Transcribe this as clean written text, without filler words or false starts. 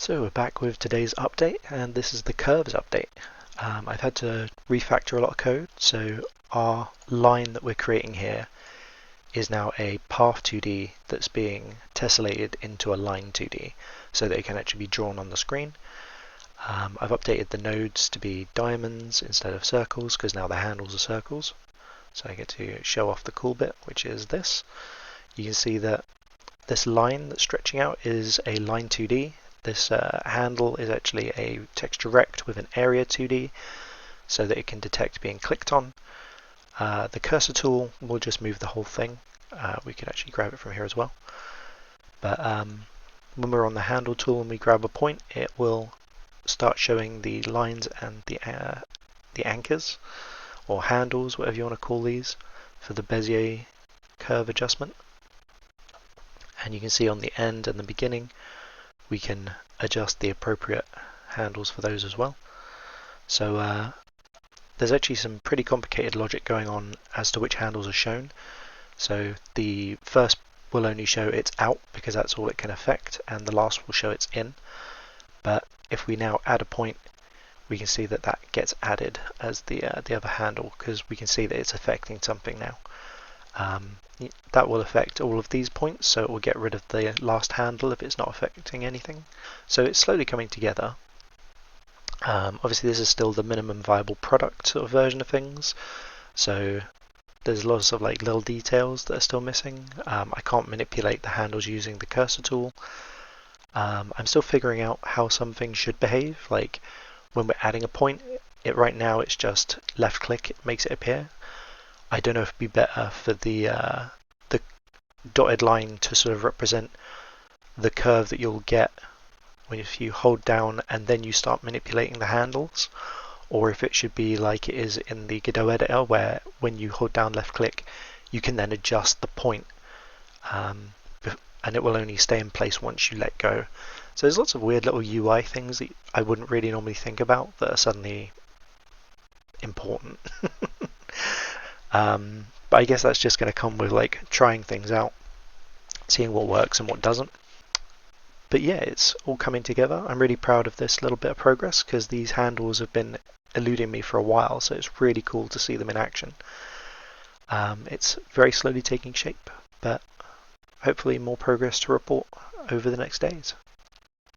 So we're back with today's update, and this is the curves update. I've had to refactor a lot of code, so our line that we're creating here is now a path 2D that's being tessellated into a line 2D so that it can actually be drawn on the screen. I've updated the nodes to be diamonds instead of circles because now the handles are circles. So I get to show off the cool bit, which is this. You can see that this line that's stretching out is a line 2D. This handle is actually a texture rect with an area 2D so that it can detect being clicked on. The cursor tool will just move the whole thing. We can actually grab it from here as well. But when we're on the handle tool and we grab a point, it will start showing the lines and the anchors or handles, whatever you want to call these, for the Bezier curve adjustment. And you can see on the end and the beginning we can adjust the appropriate handles for those as well. So there's actually some pretty complicated logic going on as to which handles are shown. So the first will only show its out because that's all it can affect, and the last will show its in. But if we now add a point, we can see that that gets added as the other handle because we can see that it's affecting something now. That will affect all of these points, so it will get rid of the last handle if it's not affecting anything. So it's slowly coming together. Obviously this is still the minimum viable product sort of version of things, so there's lots of like little details that are still missing. I can't manipulate the handles using the cursor tool. I'm still figuring out how some things should behave, like when we're adding a point, right now it's just left click, it makes it appear. I don't know if it'd be better for the dotted line to sort of represent the curve that you'll get if you hold down and then you start manipulating the handles, or if it should be like it is in the Godot editor where when you hold down left click you can then adjust the point and it will only stay in place once you let go. So there's lots of weird little UI things that I wouldn't really normally think about that are suddenly important. But I guess that's just going to come with like trying things out, seeing what works and what doesn't. But yeah, it's all coming together. I'm really proud of this little bit of progress because these handles have been eluding me for a while, so it's really cool to see them in action. It's very slowly taking shape, but hopefully more progress to report over the next days.